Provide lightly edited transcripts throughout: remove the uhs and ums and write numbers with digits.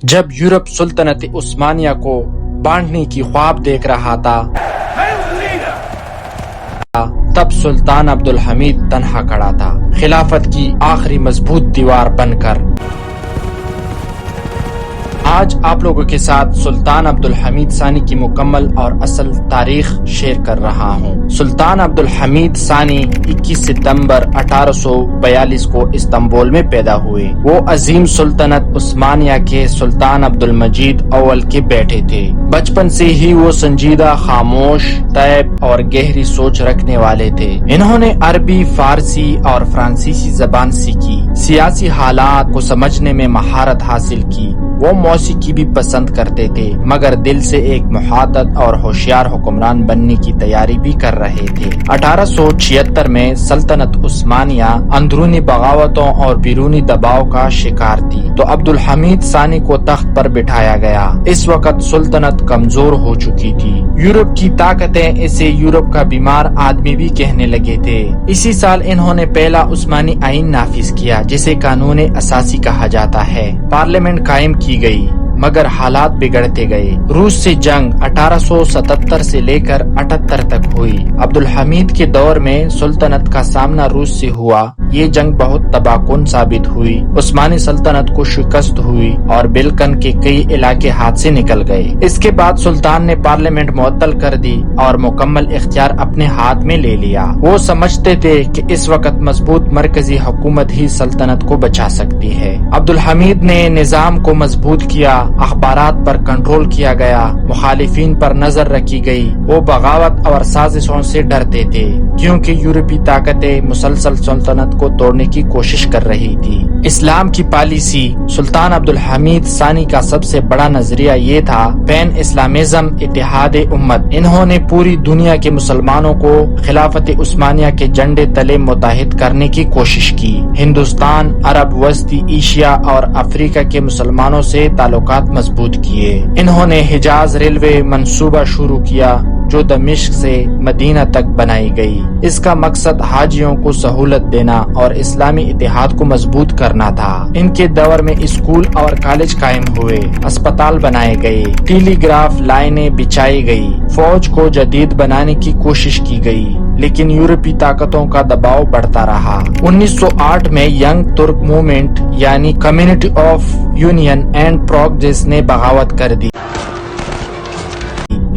جب یورپ سلطنت عثمانیہ کو بانٹنے کی خواب دیکھ رہا تھا تب سلطان عبدالحمید تنہا کھڑا تھا، خلافت کی آخری مضبوط دیوار بن کر۔ آج آپ لوگوں کے ساتھ سلطان عبدالحمید ثانی کی مکمل اور اصل تاریخ شیئر کر رہا ہوں۔ سلطان عبدالحمید ثانی 21 ستمبر 1842 کو استنبول میں پیدا ہوئے۔ وہ عظیم سلطنت عثمانیہ کے سلطان عبدالمجید اول کے بیٹے تھے۔ بچپن سے ہی وہ سنجیدہ، خاموش، طیب اور گہری سوچ رکھنے والے تھے۔ انہوں نے عربی، فارسی اور فرانسیسی زبان سیکھی، سیاسی حالات کو سمجھنے میں مہارت حاصل کی۔ وہ موسیقی بھی پسند کرتے تھے، مگر دل سے ایک محتاط اور ہوشیار حکمران بننے کی تیاری بھی کر رہے تھے۔ 1876 میں سلطنت عثمانیہ اندرونی بغاوتوں اور بیرونی دباؤ کا شکار تھی تو عبدالحمید ثانی کو تخت پر بٹھایا گیا۔ اس وقت سلطنت کمزور ہو چکی تھی۔ یورپ کی طاقتیں اسے یورپ کا بیمار آدمی بھی کہنے لگے تھے۔ اسی سال انہوں نے پہلا عثمانی آئین نافذ کیا، جسے قانون اساسی کہا جاتا ہے۔ پارلیمنٹ قائم کی گئی، مگر حالات بگڑتے گئے۔ روس سے جنگ 1877 سے لے کر 78 تک ہوئی۔ عبدالحمید کے دور میں سلطنت کا سامنا روس سے ہوا۔ یہ جنگ بہت تباہ کن ثابت ہوئی۔ عثمانی سلطنت کو شکست ہوئی اور بلقن کے کئی علاقے ہاتھ سے نکل گئے۔ اس کے بعد سلطان نے پارلیمنٹ معطل کر دی اور مکمل اختیار اپنے ہاتھ میں لے لیا۔ وہ سمجھتے تھے کہ اس وقت مضبوط مرکزی حکومت ہی سلطنت کو بچا سکتی ہے۔ عبدالحمید نے نظام کو مضبوط کیا، اخبارات پر کنٹرول کیا گیا، مخالفین پر نظر رکھی گئی۔ وہ بغاوت اور سازشوں سے ڈرتے تھے، کیونکہ یورپی طاقتیں مسلسل سلطنت کو توڑنے کی کوشش کر رہی تھی۔ اسلام کی پالیسی: سلطان عبدالحمید ثانی کا سب سے بڑا نظریہ یہ تھا پین اسلامزم، اتحاد امت۔ انہوں نے پوری دنیا کے مسلمانوں کو خلافت عثمانیہ کے جھنڈے تلے متحد کرنے کی کوشش کی۔ ہندوستان، عرب، وسطی ایشیا اور افریقہ کے مسلمانوں سے تعلقات مضبوط کیے۔ انہوں نے حجاز ریلوے منصوبہ شروع کیا، جو دمشق سے مدینہ تک بنائی گئی۔ اس کا مقصد حاجیوں کو سہولت دینا اور اسلامی اتحاد کو مضبوط کرنا تھا۔ ان کے دور میں اسکول اور کالج قائم ہوئے، اسپتال بنائے گئے، ٹیلی گراف لائنیں بچھائی گئی، فوج کو جدید بنانے کی کوشش کی گئی، لیکن یورپی طاقتوں کا دباؤ بڑھتا رہا۔ 1908 میں ینگ ترک موومنٹ یعنی community of union and progress نے بغاوت کر دی۔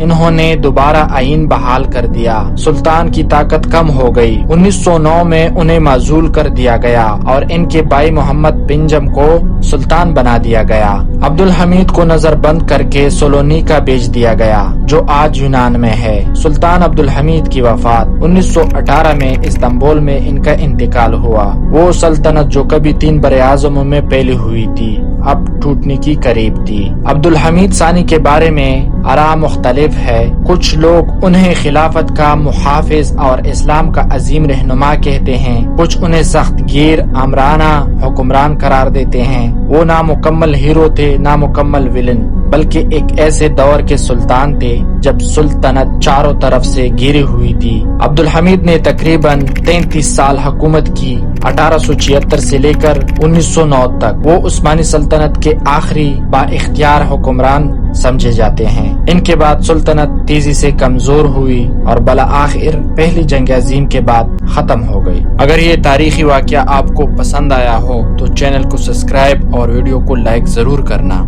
انہوں نے دوبارہ آئین بحال کر دیا۔ سلطان کی طاقت کم ہو گئی۔ 1909 میں انہیں معزول کر دیا گیا اور ان کے بھائی محمد پنجم کو سلطان بنا دیا گیا۔ عبدالحمید کو نظر بند کر کے سلونیکا بھیج دیا گیا، جو آج یونان میں ہے۔ سلطان عبدالحمید کی وفات: 1918 میں استنبول میں ان کا انتقال ہوا۔ وہ سلطنت جو کبھی 3 براعظموں میں پھیلی ہوئی تھی، اب ٹوٹنے کی قریب تھی۔ عبدالحمید ثانی کے بارے میں آراء مختلف ہے۔ کچھ لوگ انہیں خلافت کا محافظ اور اسلام کا عظیم رہنما کہتے ہیں، کچھ انہیں سخت گیر، آمرانہ حکمران قرار دیتے ہیں۔ وہ نہ مکمل ہیرو تھے، نہ مکمل ویلن، بلکہ ایک ایسے دور کے سلطان تھے جب سلطنت چاروں طرف سے گھری ہوئی تھی۔ عبدالحمید نے تقریباً 33 سال حکومت کی، 1876 سے لے کر 1909 تک۔ وہ عثمانی سلطنت کے آخری با اختیار حکمران سمجھے جاتے ہیں۔ ان کے بعد سلطنت تیزی سے کمزور ہوئی اور بالآخر پہلی جنگ عظیم کے بعد ختم ہو گئی۔ اگر یہ تاریخی واقعہ آپ کو پسند آیا ہو تو چینل کو سبسکرائب اور ویڈیو کو لائک ضرور کرنا۔